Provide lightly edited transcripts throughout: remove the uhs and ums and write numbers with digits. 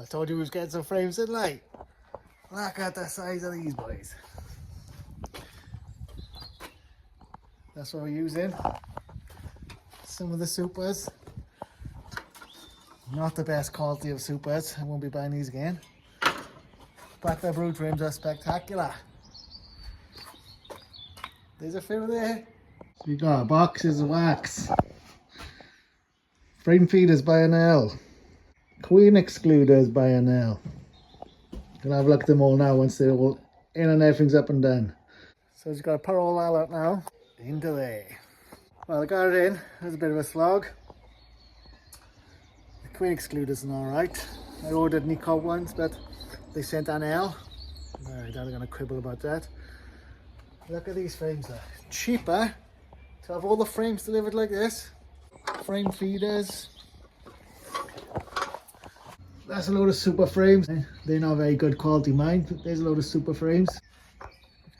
I told you we was getting some frames, didn't I? Look at the size of these boys. That's what we're using. Some of the supers. Not the best quality of supers. I won't be buying these again. But the brood frames are spectacular. There's a few there. So we got boxes of wax. Frame feeders by an L. Queen excluders by an L. Gonna have a look at them all now once they're all in and everything's up and done. So just gotta put all that out now into there. Well, I got it in. There's a bit of a slog. The queen excluders are alright. I ordered Nico ones, but they sent an L. Alright, I'm gonna quibble about that. Look at these frames there. Cheaper to have all the frames delivered like this. Frame feeders. That's a load of super frames. They're not very good quality, mind, but there's a load of super frames.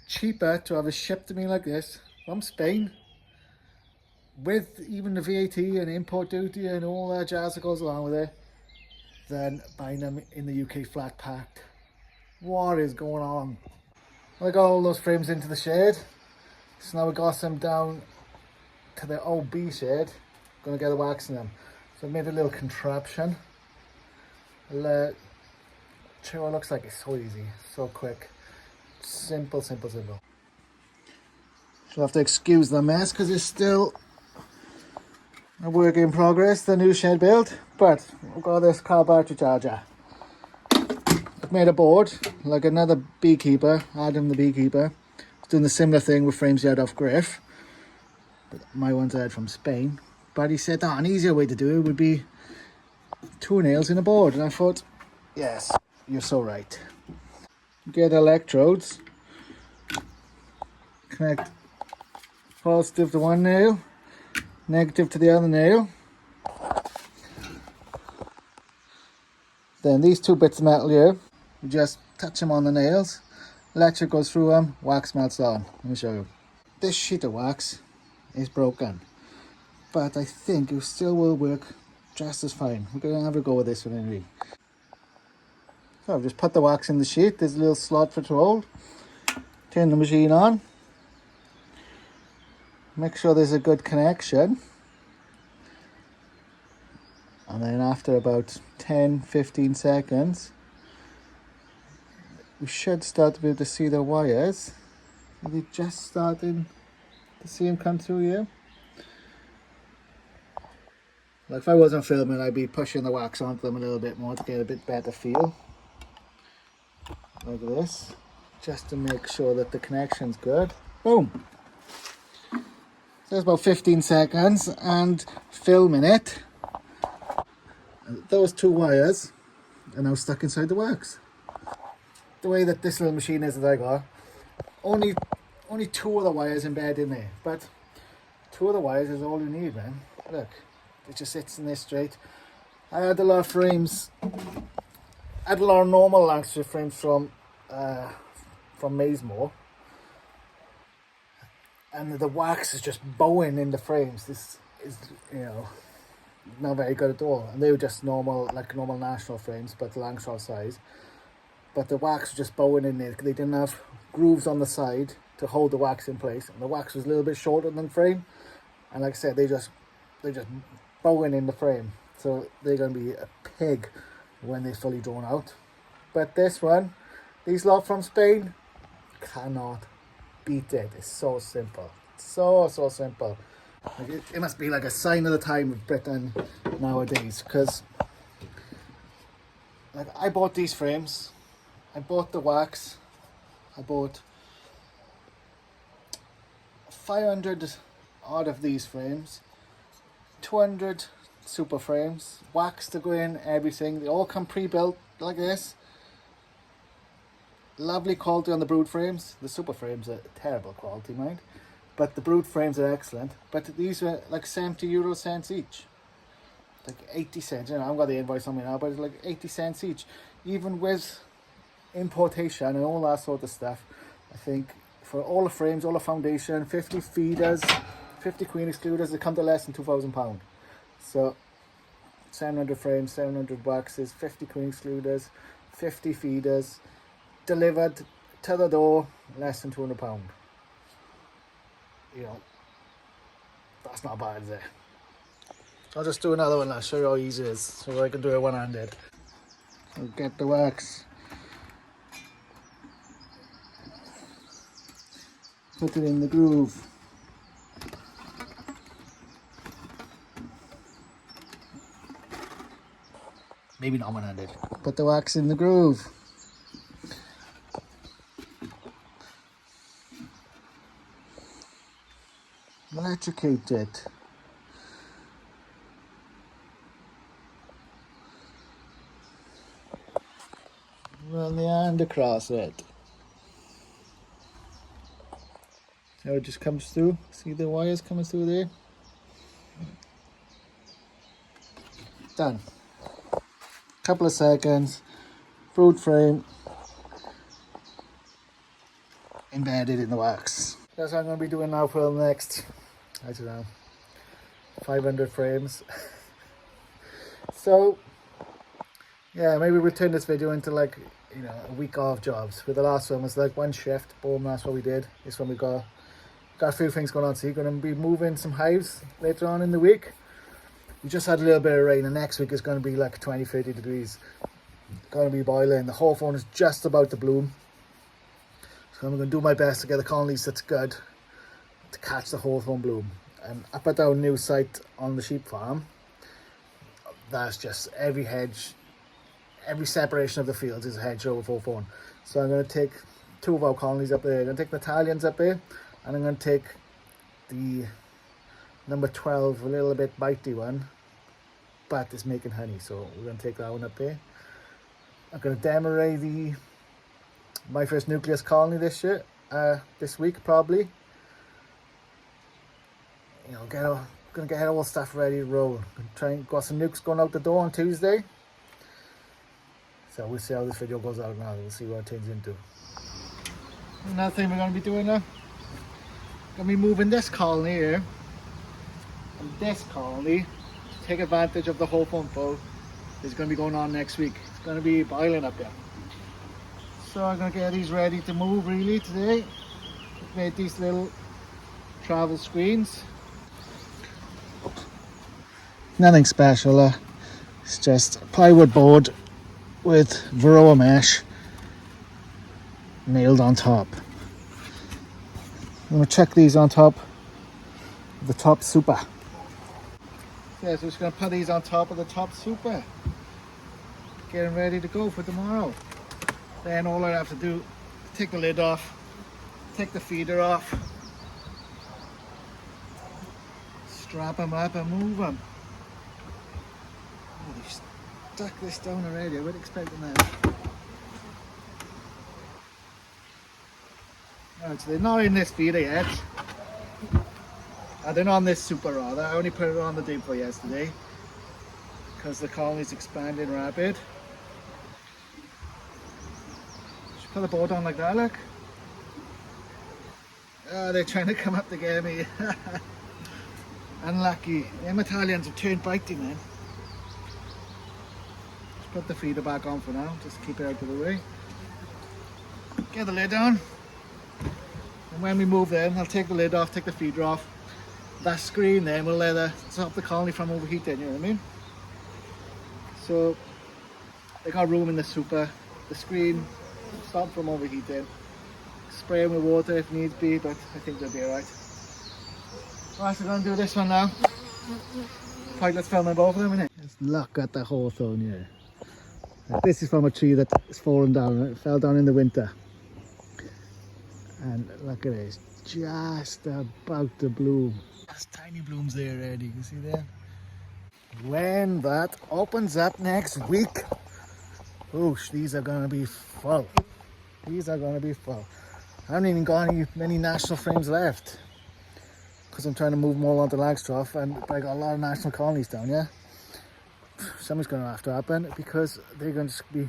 Cheaper to have it shipped to me like this from Spain, with even the VAT and import duty and all that jazz that goes along with it, than buying them in the UK flat packed. What is going on? I got all those frames into the shed, so now we got some down to the OB shed. Gonna get a wax in them. So I made a little contraption. I'll show you what it looks like. It's so easy, so quick, simple. So you'll have to excuse the mess because it's still a work in progress, the new shed build. But we've got this car battery charger. I've made a board like another beekeeper, Adam the beekeeper. He's doing the similar thing with frames he had off Griff, but my ones I had from Spain. But he said an easier way to do it would be 2 nails in a board, and I thought, yes, you're so right. Get electrodes, connect positive to one nail, negative to the other nail. Then these 2 bits of metal here, you just touch them on the nails, electric goes through them, wax melts on. Let me show you. This sheet of wax is broken, but I think it still will work just as fine. We're going to have a go with this one anyway. So I've just put the wax in the sheet. There's a little slot for it to hold. Turn the machine on. Make sure there's a good connection. And then after about 10-15 seconds, we should start to be able to see the wires. Are they just starting to see them come through here? Like if I wasn't filming, I'd be pushing the wax onto them a little bit more to get a bit better feel. Like this. Just to make sure that the connection's good. Boom! So that's about 15 seconds and filming it. And those 2 wires are now stuck inside the wax. The way that this little machine is that I got, only 2 of the wires embedded in there. But 2 of the wires is all you need, man. Look. It just sits in there straight. I had a lot of frames. I had a lot of normal Lancashire frames from Maysmore, and the wax is just bowing in the frames. This is, not very good at all. And they were just normal, like normal national frames, but Lancashire size. But the wax was just bowing in there. They didn't have grooves on the side to hold the wax in place, and the wax was a little bit shorter than the frame. And like I said, they just bowing in the frame, so they're going to be a pig when they're fully drawn out. But this one, these lot from Spain, cannot beat it. It's so simple, so simple. Like it must be like a sign of the time of Britain nowadays, because like I bought these frames, I bought the wax, I bought 500 odd of these frames, 200 super frames, wax to go in, everything. They all come pre-built like this. Lovely quality on the brood frames. The super frames are terrible quality, mind, but the brood frames are excellent. But these were like 70 euro cents each, like 80 cents. I haven't got the invoice on me now, but it's like 80 cents each, even with importation and all that sort of stuff. I think for all the frames, all the foundation, 50 feeders, 50 queen excluders, they come to less than £2,000. So 700 frames, 700 waxes, 50 queen excluders, 50 feeders, delivered to the door, less than £200. You know, that's not bad, is it? I'll just do another one. I'll show you how easy it is, so I can do it one-handed. So get the wax, put it in the groove. Maybe not one-handed. Put the wax in the groove. Electrocute it. Run the hand across it. So it just comes through. See the wires coming through there? Done. Couple of seconds. Fruit frame embedded in the wax. That's what I'm going to be doing now for the next, I don't know, 500 frames. So yeah, maybe we'll turn this video into like, you know, a week of jobs. With the last one was like one shift, boom, that's what we did. This one we got a few things going on. So you're going to be moving some hives later on in the week. We just had a little bit of rain, and next week is going to be like 20-30 degrees. It's going to be boiling. The hawthorn is just about to bloom. So I'm going to do my best to get the colonies that's good to catch the hawthorn bloom. And up at our new site on the sheep farm, that's just every hedge, every separation of the fields is a hedgerow of hawthorn. So I'm going to take 2 of our colonies up there. I'm going to take the Italians up there, and I'm going to take the number 12, a little bit bitey one, but it's making honey, so we're going to take that one up there. I'm going to demo my first nucleus colony this week probably. You know, gonna get all stuff ready to roll. Try and got some nukes going out the door on Tuesday. So we'll see how this video goes out now. We'll see what it turns into. Another thing we're gonna be doing now. Gonna be moving this colony here and this colony to take advantage of the hawthorn bow. It's gonna be going on next week. It's gonna be boiling up there. So I'm going to get these ready to move really today. Made these little travel screens. Nothing special, it's just a plywood board with Varroa mesh nailed on top. I'm going to chuck these on top of the top super. Yeah, so I'm just going to put these on top of the top super. Getting ready to go for tomorrow. Then all I have to do, take the lid off, take the feeder off, strap them up and move them. Oh, they've stuck this down already, I wasn't expecting that. Alright, so they're not in this feeder yet. They're not on this super rather. I only put it on the day before yesterday because the colony's expanding rapid. Put the board on like that, look. Oh, they're trying to come up to get me. Unlucky. Them Italians have turned bitey, man. Just put the feeder back on for now, just keep it out of the way. Get the lid on. And when we move them, I'll take the lid off, take the feeder off. That screen then will stop the colony from overheating, you know what I mean? So, they got room in the super. The screen stop from overheating. Spray them with water if needs be, but I think they'll be alright. Right, so we're going to do this one now. Right, let's film both of them, innit? Let's look at the hawthorn here. This is from a tree that is fallen down. It fell down in the winter. And look at this, just about to bloom. There's tiny blooms there already, you can see there. When that opens up next week, oosh, these are going to be full. These are going to be full. I haven't even got many national frames left because I'm trying to move them all onto Langstroth, and I got a lot of national colonies down here. Something's going to have to happen because they're going to be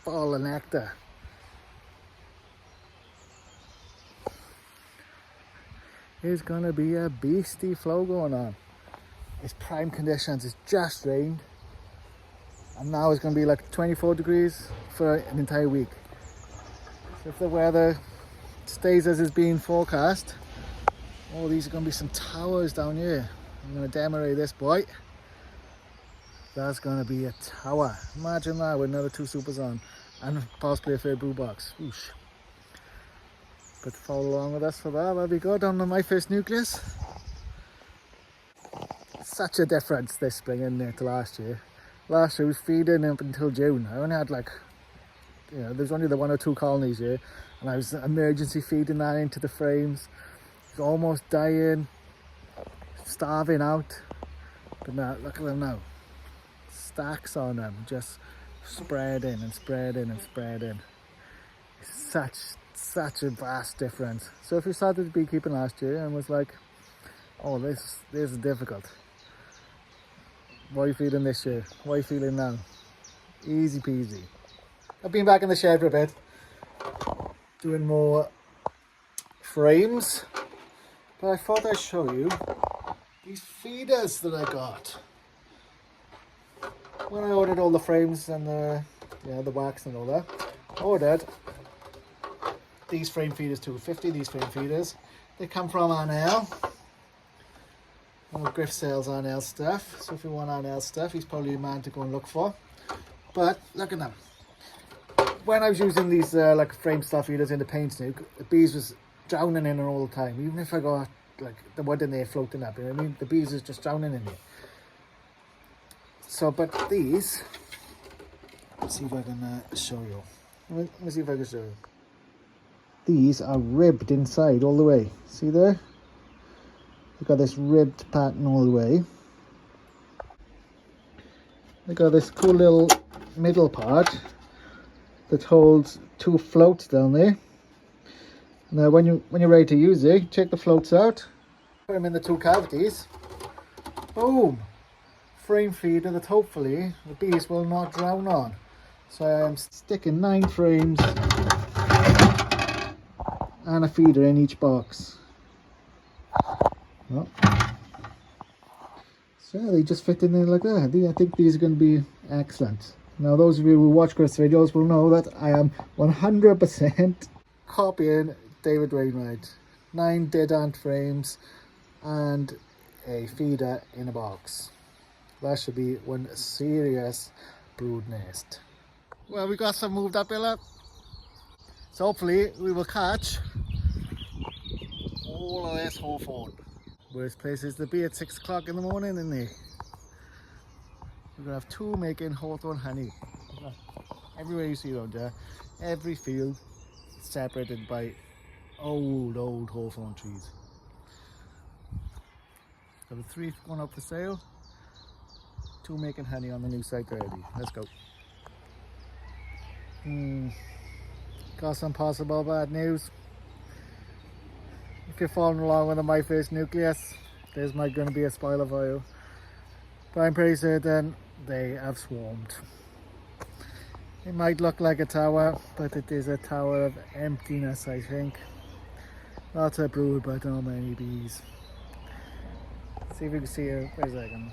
full of nectar. There's going to be a beastie flow going on. It's prime conditions, it's just rained. and now it's going to be like 24 degrees for an entire week. So if the weather stays as it's being forecast, oh, these are going to be some towers down here. I'm going to demonstrate this boy. That's going to be a tower. Imagine that with another 2 supers on and possibly a third brew box. Whoosh. But follow along with us for that. That'll be good on my first nucleus. Such a difference this spring in there to last year. Last year I was feeding up until June. I only had like, you know, there's only the 1 or 2 colonies here, and I was emergency feeding that into the frames. It was almost dying, starving out. But now, look at them now. Stacks on them, just spreading and spreading and spreading. Such a vast difference. So if you started beekeeping last year and was like, oh, this is difficult, what are you feeling this year? What are you feeling now? Easy peasy. I've been back in the shed for a bit, doing more frames, but I thought I'd show you these feeders that I got. When I ordered all the frames and the wax and all that, I ordered these frame feeders too. 50 these frame feeders. They come from Arnell. Griff sells Arnell stuff, so if you want Arnell stuff, he's probably the man to go and look for. But look at them. When I was using these like frame stuff feeders in the paint snook, the bees was drowning in it all the time. Even if I got like the wood in there floating up, you know what I mean? The bees is just drowning in there. So, but these, let's see if I can show you. Let me see if I can show you. These are ribbed inside all the way. See there? They've got this ribbed pattern all the way. They've got this cool little middle part that holds 2 floats down there. Now when you're ready to use it, take the floats out, put them in the 2 cavities. Boom! Frame feeder that hopefully the bees will not drown on. So I'm sticking 9 frames and a feeder in each box. Oh. So they just fit in there like that. I think these are going to be excellent. Now those of you who watch Chris videos will know that I am 100% copying David Wainwright. 9 Dadant frames and a feeder in a box. That should be one serious brood nest. Well, we got some moved up here, so hopefully we will catch all of this hawthorn. Worst places to be at 6 o'clock in the morning, isn't it? We're gonna have 2 making hawthorn honey. Everywhere you see around there, every field is separated by old hawthorn trees. Got the 3 going up for sale. 2 making honey on the new site already. Let's go. Got some possible bad news. If you're following along with my first nucleus, there's going to be a spoiler for you. But I'm pretty certain they have swarmed. It might look like a tower, but it is a tower of emptiness, I think. Lots of brood, but not many bees. Let's see if we can see it. Wait a second.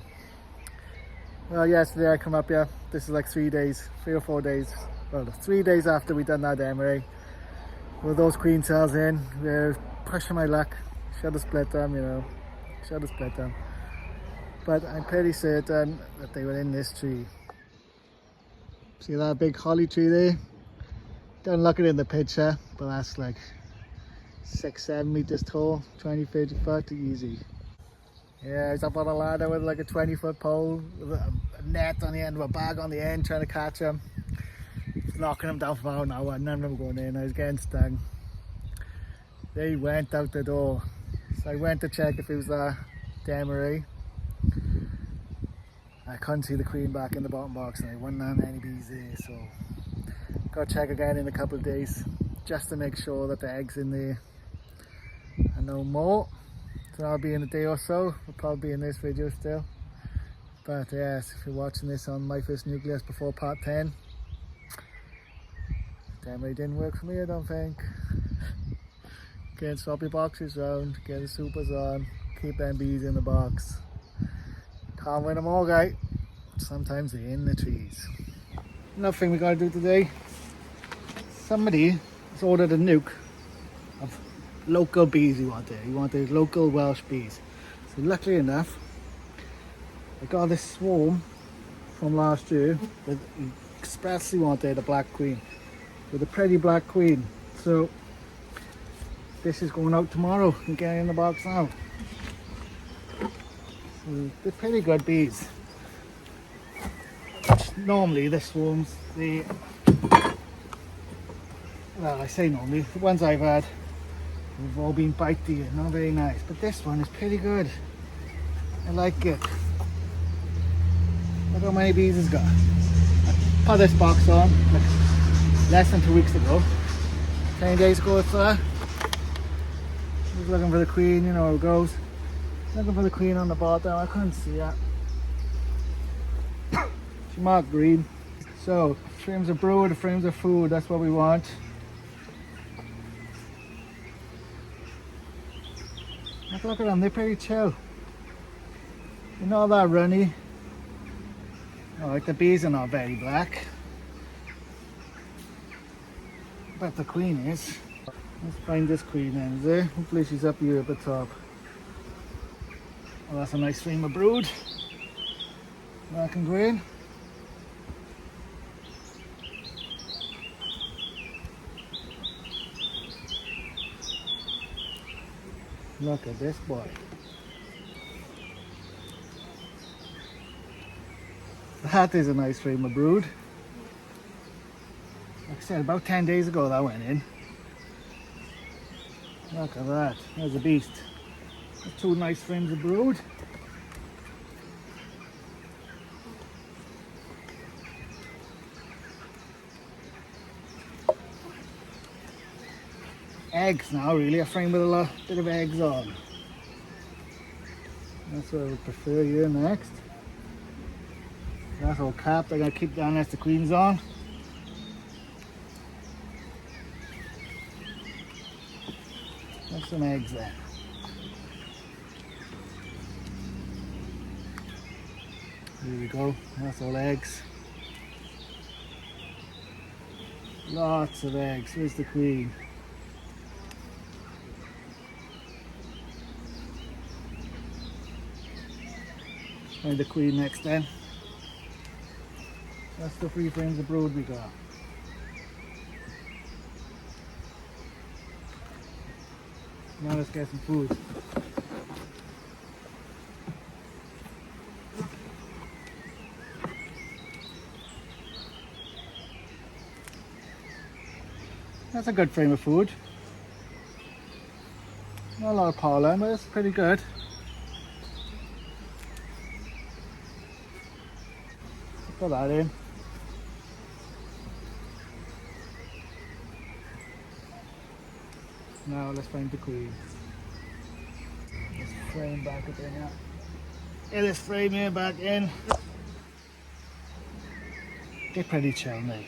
Well, yesterday I come up here. This is like 3 or 4 days. Well, 3 days after we done that emery. With those queen cells in, we're pushing my luck. Should have split them, you know. Should have split them. But I'm pretty certain that they were in this tree. See that big holly tree there? Don't look it in the picture, but that's like 6-7 meters tall, 20-30 foot, easy. Yeah, I was up on a ladder with like a 20-foot pole, with a net on the end, with a bag on the end, trying to catch them. Knocking them down for about an hour, none of them going in. I was getting stung. They went out the door. So I went to check if it was a demery. I couldn't see the queen back in the bottom box, and I wouldn't have any bees there, so got to check again in a couple of days just to make sure that the eggs in there are no more. So that'll be in a day or so. We'll probably be in this video still. But yes, if you're watching this on my first nucleus before part 10, demery didn't work for me, I don't think. Can't swap your boxes round, get the supers on, keep them bees in the box. Can't win them all, guy. sometimes they're in the trees. Another thing we gotta do today, somebody has ordered a nuke of local bees he wanted local Welsh bees. So luckily enough, I got this swarm from last year that he expressly wanted a black queen, with a pretty black queen. So this is going out tomorrow and getting in the box now. So they're pretty good bees. Normally the swarms, well, I say normally, the ones I've had have all been bitey and not very nice, but this one is pretty good. I like it. Look how many bees it's got. I put this box on like less than 2 weeks ago. 10 days ago it's there. Just looking for the queen, you know how it goes. Looking for the queen on the bottom, I couldn't see it. She marked green. So, frames of brood, frames of food, that's what we want. Look at them, they're pretty chill. They're not that runny. Oh, like the bees are not very black. But the queen is. Let's find this queen then, is there? Hopefully she's up here at the top. Oh, that's a nice frame of brood. Black and green. Look at this boy. That is a nice frame of brood. Like I said, about 10 days ago that went in. Look at that, there's a beast. There's two nice frames of brood. Eggs now, really, a frame with a bit of eggs on. That's what I would prefer here next. That's all capped, I'm going to keep down as the queen's on. Have some eggs there. Here we go, that's all eggs. Lots of eggs, where's the queen? Find the queen next then. That's the 3 frames of brood we got. Now let's get some food. That's a good frame of food. Not a lot of pollen, but it's pretty good. Put that in. Now let's find the queen. Let's frame back up in here. Get this frame here back in. Get pretty chill now.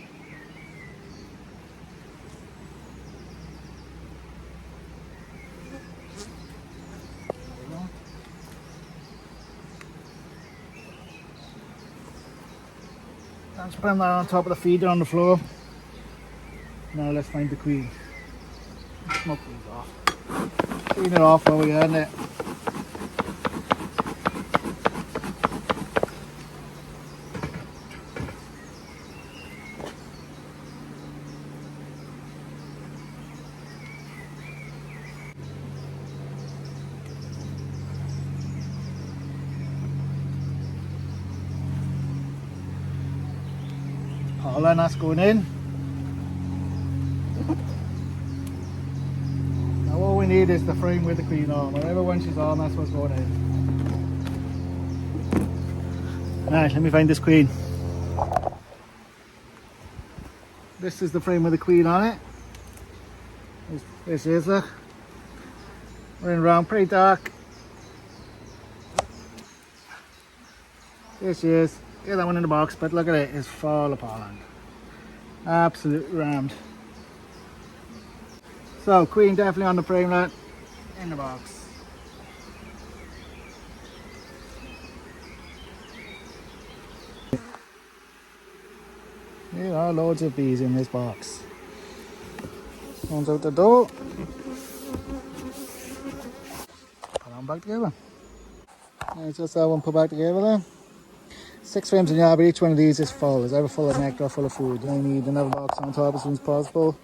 Let's put that on top of the feeder on the floor. Now let's find the queen. Smoke these off. Clean it off while we're in it. Pollen, that's going in. Now all we need is the frame with the queen on. Whatever one she's on, that's what's going in. Right, let me find this queen. This is the frame with the queen on it. This is look. Running around, pretty dark. There she is. Get that one in the box, but look at it, it's full of pollen. Absolutely rammed. So, queen definitely on the framelet, in the box. There are loads of bees in this box. One's out the door. Put on back together. It's just that one put back together there. 6 frames in yard, but each one of these is full. It's either full of nectar or full of food. You only need another box on top as soon as possible.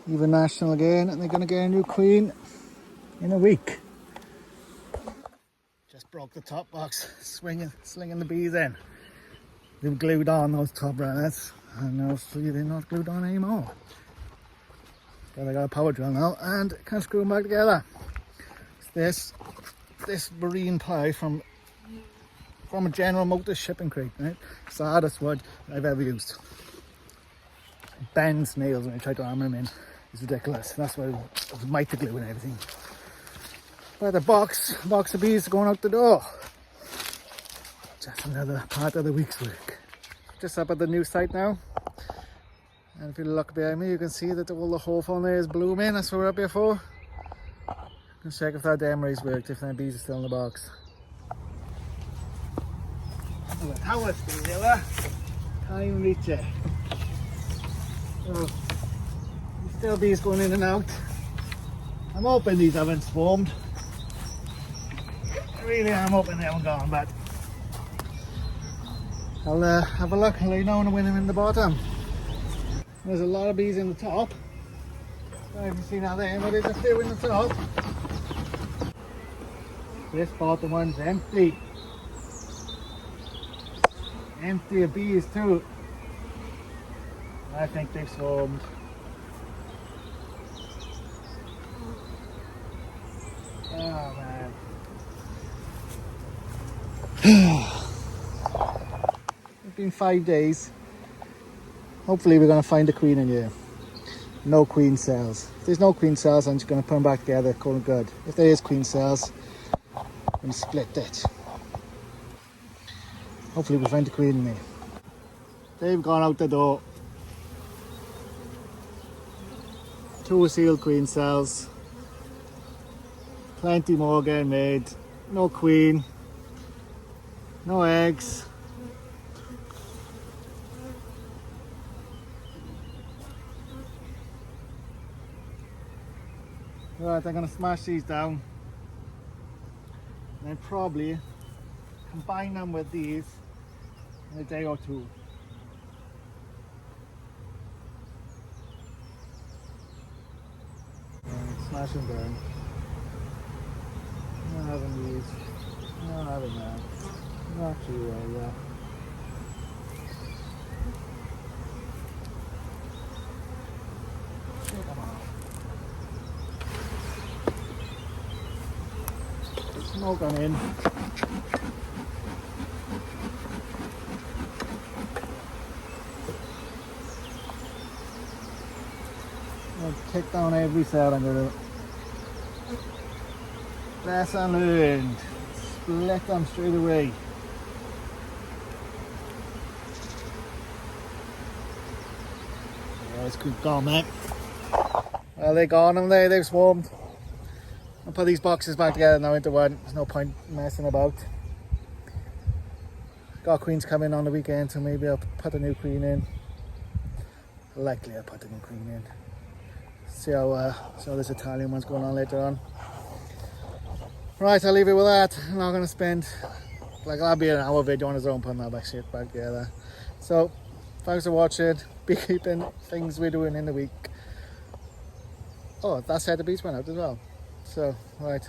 Even national again, and they're going to get a new queen in a week. Just broke the top box, slinging the bees in. They were glued on, those top runners, and obviously they're not glued on anymore. But I got a power drill now and can screw them back together. It's this marine ply from a General Motors shipping crate, right? It's the hardest wood I've ever used. It bends nails when I try to hammer them in. It's ridiculous. That's why it was mighty glue and everything. But the box of bees going out the door. Just another part of the week's work. Just up at the new site now. And if you look behind me, you can see that all the hawthorn there is blooming. That's what we're up here for. Let's check if that emery's worked, if the bees are still in the box. Oh, the tower's still there. Can't even reach it. Oh, still bees going in and out. I'm hoping these haven't swarmed. I really am hoping they haven't gone, but I'll have a look and let you know when I win them in the bottom. There's a lot of bees in the top. I haven't seen that there, but there's a few in the top. This bottom one's empty. Empty of bees too. I think they've swarmed. Oh man. It's been 5 days. Hopefully we're going to find a queen in here. No queen cells. If there's no queen cells, I'm just going to put them back together, call it good. If there is queen cells, I'm going to split it. Hopefully we'll find a queen in there. They've gone out the door. 2 sealed queen cells. Plenty more getting made. No queen. No eggs. Right, I'm going to smash these down. And then probably combine them with these in a day or two. And smash them down. Not having these. Not having that. Not too well, yeah. Take them off. Smoke on in. I'll take down every cell I'm going to. Lesson learned. Split them straight away. Yeah, it's good gone, mate. Well, they're gone and they've swarmed. I'll put these boxes back together now into one. There's no point messing about. Got queens coming on the weekend, so maybe I'll put a new queen in. Likely I'll put a new queen in. See how this Italian one's going on later on. Right, I'll leave it with that. I'm not going to spend, that'll be an hour video on its own putting that back together. So, thanks for watching. Beekeeping things we're doing in the week. Oh, that set the bees went out as well. So, right.